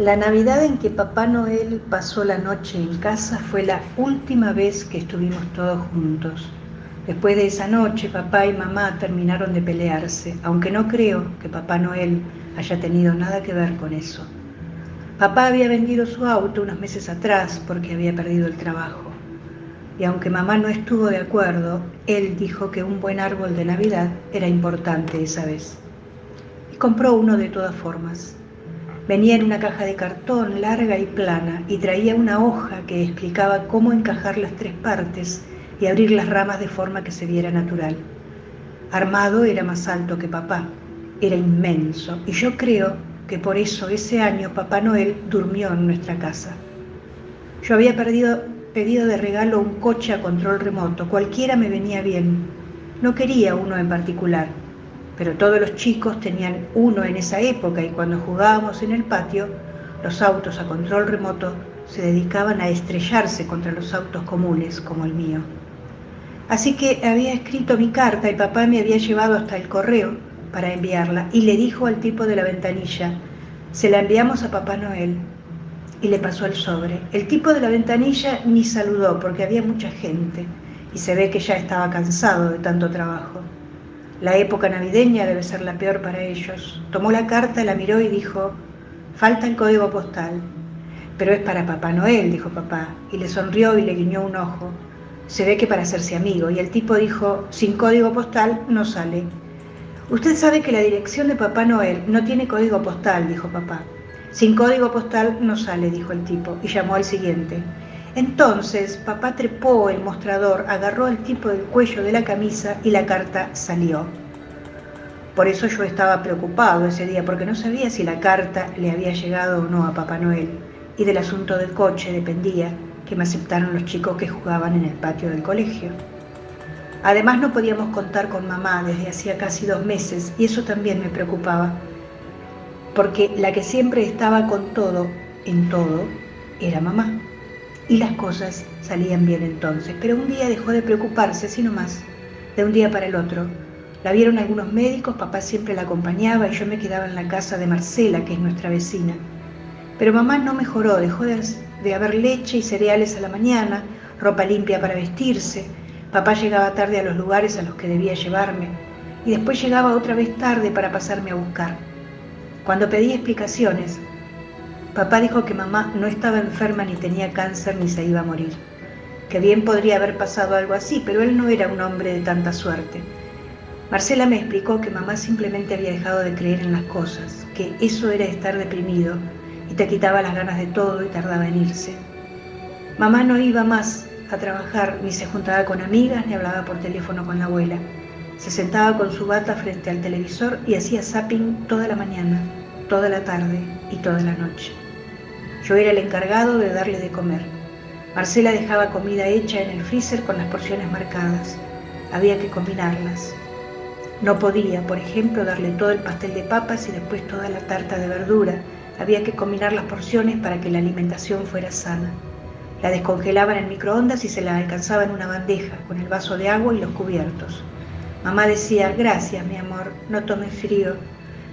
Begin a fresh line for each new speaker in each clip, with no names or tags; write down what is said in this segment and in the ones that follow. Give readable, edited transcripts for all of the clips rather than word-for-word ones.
La Navidad en que Papá Noel pasó la noche en casa fue la última vez que estuvimos todos juntos. Después de esa noche, papá y mamá terminaron de pelearse, aunque no creo que Papá Noel haya tenido nada que ver con eso. Papá había vendido su auto unos meses atrás porque había perdido el trabajo. Y aunque mamá no estuvo de acuerdo, él dijo que un buen árbol de Navidad era importante esa vez. Y compró uno de todas formas. Venía en una caja de cartón larga y plana y traía una hoja que explicaba cómo encajar las tres partes y abrir las ramas de forma que se viera natural. Armado era más alto que papá, era inmenso y yo creo que por eso ese año Papá Noel durmió en nuestra casa. Yo había pedido de regalo un coche a control remoto, cualquiera me venía bien. No quería uno en particular, pero todos los chicos tenían uno en esa época y cuando jugábamos en el patio, los autos a control remoto se dedicaban a estrellarse contra los autos comunes como el mío. Así que había escrito mi carta y papá me había llevado hasta el correo para enviarla y le dijo al tipo de la ventanilla, se la enviamos a Papá Noel, y le pasó el sobre. El tipo de la ventanilla ni saludó porque había mucha gente y se ve que ya estaba cansado de tanto trabajo. La época navideña debe ser la peor para ellos. Tomó la carta, la miró y dijo, falta el código postal. Pero es para Papá Noel, dijo papá, y le sonrió y le guiñó un ojo. Se ve que para hacerse amigo, y el tipo dijo, sin código postal no sale. Usted sabe que la dirección de Papá Noel no tiene código postal, dijo papá. Sin código postal no sale, dijo el tipo, y llamó al siguiente. Entonces papá trepó el mostrador, agarró al tipo del cuello de la camisa y la carta salió. Por eso yo estaba preocupado ese día, porque no sabía si la carta le había llegado o no a Papá Noel, y del asunto del coche dependía que me aceptaran los chicos que jugaban en el patio del colegio. Además no podíamos contar con mamá desde hacía casi 2 meses, y eso también me preocupaba, porque la que siempre estaba con todo, en todo, era mamá. Y las cosas salían bien entonces, pero un día dejó de preocuparse, así nomás, de un día para el otro. La vieron algunos médicos, papá siempre la acompañaba y yo me quedaba en la casa de Marcela, que es nuestra vecina. Pero mamá no mejoró, dejó de haber leche y cereales a la mañana, ropa limpia para vestirse. Papá llegaba tarde a los lugares a los que debía llevarme y después llegaba otra vez tarde para pasarme a buscar. Cuando pedí explicaciones, papá dijo que mamá no estaba enferma ni tenía cáncer ni se iba a morir, que bien podría haber pasado algo así, pero él no era un hombre de tanta suerte. Marcela me explicó que mamá simplemente había dejado de creer en las cosas, que eso era estar deprimido y te quitaba las ganas de todo y tardaba en irse. Mamá no iba más a trabajar, ni se juntaba con amigas, ni hablaba por teléfono con la abuela. Se sentaba con su bata frente al televisor y hacía zapping toda la mañana, toda la tarde y toda la noche. Yo era el encargado de darle de comer. Marcela dejaba comida hecha en el freezer con las porciones marcadas. Había que combinarlas. No podía, por ejemplo, darle todo el pastel de papas y después toda la tarta de verdura. Había que combinar las porciones para que la alimentación fuera sana. La descongelaba en el microondas y se la alcanzaba en una bandeja con el vaso de agua y los cubiertos. Mamá decía, gracias, mi amor, no tomes frío.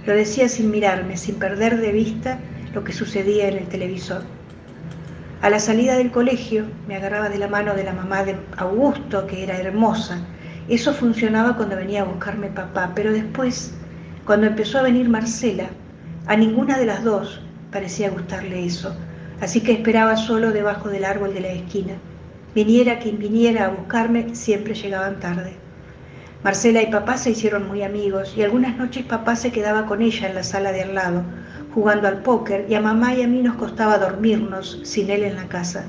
Lo decía sin mirarme, sin perder de vista lo que sucedía en el televisor. A la salida del colegio me agarraba de la mano de la mamá de Augusto, que era hermosa. Eso funcionaba cuando venía a buscarme papá, pero después, cuando empezó a venir Marcela, a ninguna de las dos parecía gustarle eso, así que esperaba solo debajo del árbol de la esquina. Viniera quien viniera a buscarme, siempre llegaban tarde. Marcela y papá se hicieron muy amigos y algunas noches papá se quedaba con ella en la sala de al lado, jugando al póker, y a mamá y a mí nos costaba dormirnos sin él en la casa.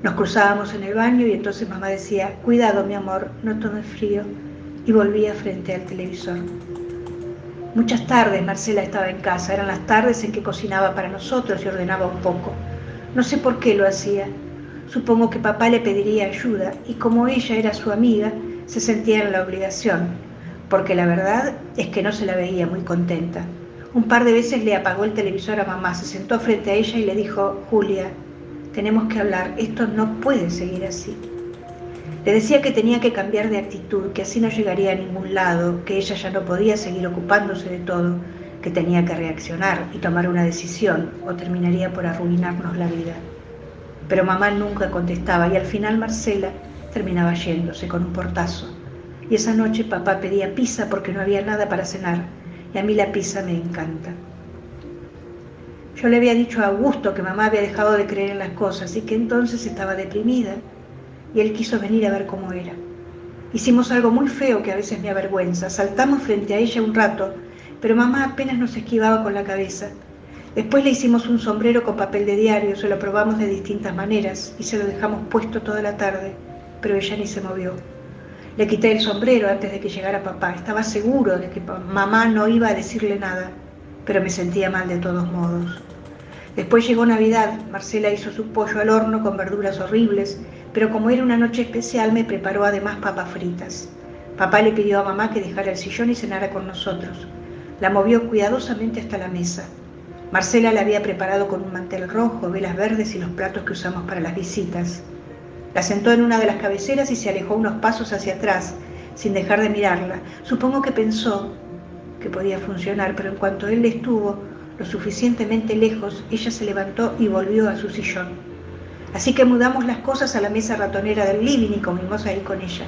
Nos cruzábamos en el baño y entonces mamá decía, cuidado mi amor, no tomes frío, y volvía frente al televisor. Muchas tardes Marcela estaba en casa, eran las tardes en que cocinaba para nosotros y ordenaba un poco. No sé por qué lo hacía, supongo que papá le pediría ayuda y como ella era su amiga, se sentía en la obligación, porque la verdad es que no se la veía muy contenta. Un par de veces le apagó el televisor a mamá, se sentó frente a ella y le dijo, Julia, tenemos que hablar, esto no puede seguir así. Le decía que tenía que cambiar de actitud, que así no llegaría a ningún lado, que ella ya no podía seguir ocupándose de todo, que tenía que reaccionar y tomar una decisión o terminaría por arruinarnos la vida. Pero mamá nunca contestaba y al final Marcela terminaba yéndose con un portazo. Y esa noche papá pedía pizza porque no había nada para cenar y a mí la pizza me encanta. Yo le había dicho a Augusto que mamá había dejado de creer en las cosas y que entonces estaba deprimida y él quiso venir a ver cómo era. Hicimos algo muy feo que a veces me avergüenza. Saltamos frente a ella un rato, pero mamá apenas nos esquivaba con la cabeza. Después le hicimos un sombrero con papel de diario, se lo probamos de distintas maneras y se lo dejamos puesto toda la tarde, pero ella ni se movió. Le quité el sombrero antes de que llegara papá. Estaba seguro de que mamá no iba a decirle nada, pero me sentía mal de todos modos. Después llegó Navidad, Marcela hizo su pollo al horno con verduras horribles, pero como era una noche especial me preparó además papas fritas. Papá le pidió a mamá que dejara el sillón y cenara con nosotros. La movió cuidadosamente hasta la mesa. Marcela la había preparado con un mantel rojo, velas verdes y los platos que usamos para las visitas. La sentó en una de las cabeceras y se alejó unos pasos hacia atrás, sin dejar de mirarla. Supongo que pensó que podía funcionar, pero en cuanto él estuvo lo suficientemente lejos, ella se levantó y volvió a su sillón. Así que mudamos las cosas a la mesa ratonera del living y comimos ahí con ella.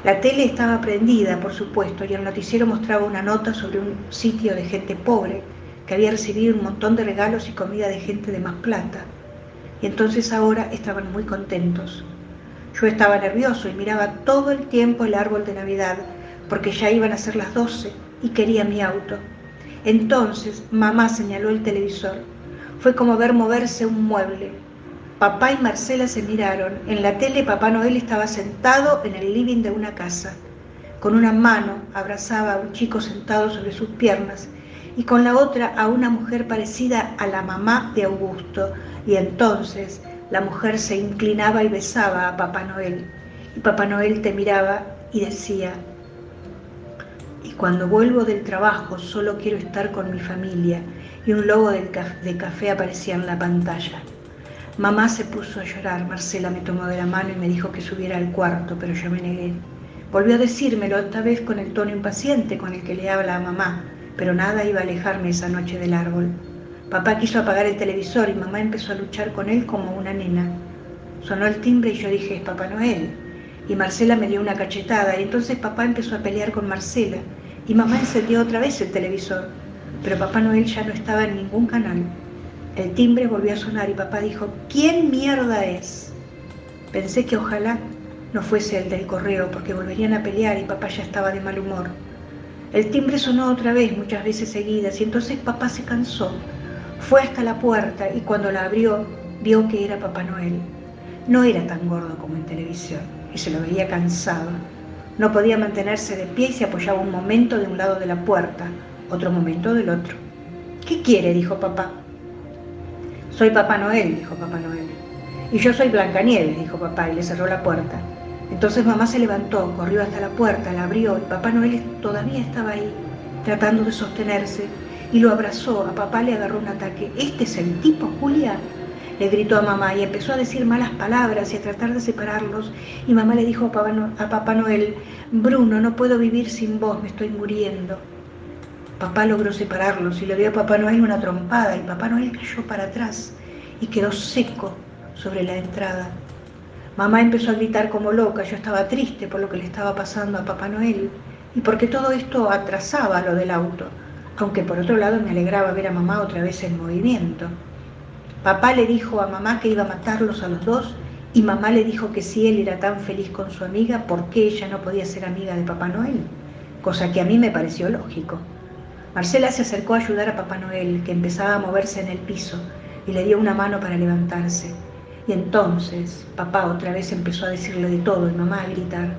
La tele estaba prendida, por supuesto, y el noticiero mostraba una nota sobre un sitio de gente pobre que había recibido un montón de regalos y comida de gente de más plata. Y entonces ahora estaban muy contentos. Yo estaba nervioso y miraba todo el tiempo el árbol de Navidad, porque ya iban a ser las 12 y quería mi auto. Entonces mamá señaló el televisor. Fue como ver moverse un mueble. Papá y Marcela se miraron. En la tele Papá Noel estaba sentado en el living de una casa. Con una mano abrazaba a un chico sentado sobre sus piernas y con la otra a una mujer parecida a la mamá de Augusto. Y entonces la mujer se inclinaba y besaba a Papá Noel. Y Papá Noel te miraba y decía: y cuando vuelvo del trabajo solo quiero estar con mi familia. Y un logo de café aparecía en la pantalla. Mamá se puso a llorar. Marcela me tomó de la mano y me dijo que subiera al cuarto, pero yo me negué. Volvió a decírmelo, esta vez con el tono impaciente con el que le habla a mamá, pero nada iba a alejarme esa noche del árbol. Papá quiso apagar el televisor y mamá empezó a luchar con él como una nena. Sonó el timbre y yo dije: es Papá Noel. Y Marcela me dio una cachetada y entonces papá empezó a pelear con Marcela y mamá encendió otra vez el televisor, pero Papá Noel ya no estaba en ningún canal. El timbre volvió a sonar y papá dijo: ¿quién mierda es? Pensé que ojalá no fuese el del correo porque volverían a pelear y papá ya estaba de mal humor. El timbre sonó otra vez, muchas veces seguidas, y entonces papá se cansó. Fue hasta la puerta y cuando la abrió vio que era Papá Noel. No era tan gordo como en televisión y se lo veía cansado. No podía mantenerse de pie y se apoyaba un momento de un lado de la puerta, otro momento del otro. ¿Qué quiere?, dijo papá. Soy Papá Noel, dijo Papá Noel. Y yo soy Blancanieves, dijo papá y le cerró la puerta. Entonces mamá se levantó, corrió hasta la puerta, la abrió y Papá Noel todavía estaba ahí, tratando de sostenerse, y lo abrazó. A papá le agarró un ataque. ¿Este es el tipo, Julia?, le gritó a mamá y empezó a decir malas palabras y a tratar de separarlos. Y mamá le dijo a Papá Noel: Bruno, no puedo vivir sin vos, me estoy muriendo. Papá logró separarlos y le dio a Papá Noel una trompada y Papá Noel cayó para atrás y quedó seco sobre la entrada. Mamá empezó a gritar como loca. Yo estaba triste por lo que le estaba pasando a Papá Noel y porque todo esto atrasaba lo del auto, aunque por otro lado me alegraba ver a mamá otra vez en movimiento. Papá le dijo a mamá que iba a matarlos a los dos y mamá le dijo que si él era tan feliz con su amiga, ¿por qué ella no podía ser amiga de Papá Noel? Cosa que a mí me pareció lógico. Marcela se acercó a ayudar a Papá Noel, que empezaba a moverse en el piso, y le dio una mano para levantarse. Y entonces papá otra vez empezó a decirle de todo y mamá a gritar.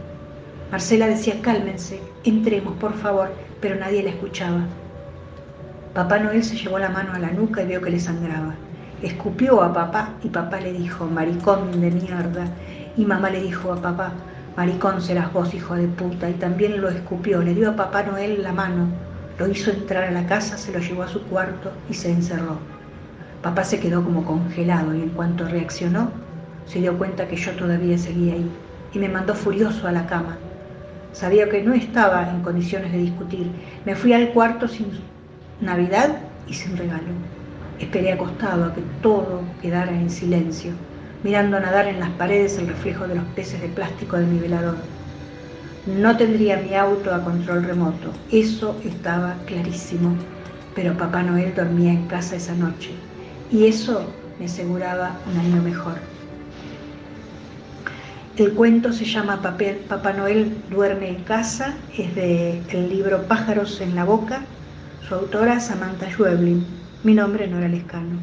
Marcela decía: cálmense, entremos por favor, pero nadie la escuchaba. Papá Noel se llevó la mano a la nuca y vio que le sangraba. Escupió a papá y papá le dijo: maricón de mierda. Y mamá le dijo a papá: maricón serás vos, hijo de puta. Y también lo escupió, le dio a Papá Noel la mano, lo hizo entrar a la casa, se lo llevó a su cuarto y se encerró. Papá se quedó como congelado y en cuanto reaccionó, se dio cuenta que yo todavía seguía ahí y me mandó furioso a la cama. Sabía que no estaba en condiciones de discutir. Me fui al cuarto sin Navidad y sin regalo. Esperé acostado a que todo quedara en silencio, mirando nadar en las paredes el reflejo de los peces de plástico de mi velador. No tendría mi auto a control remoto, eso estaba clarísimo, pero Papá Noel dormía en casa esa noche y eso me aseguraba un año mejor. El cuento se llama Papá Noel duerme en casa, es del libro Pájaros en la boca, su autora Samantha Schweblin. Mi nombre no era Lescano.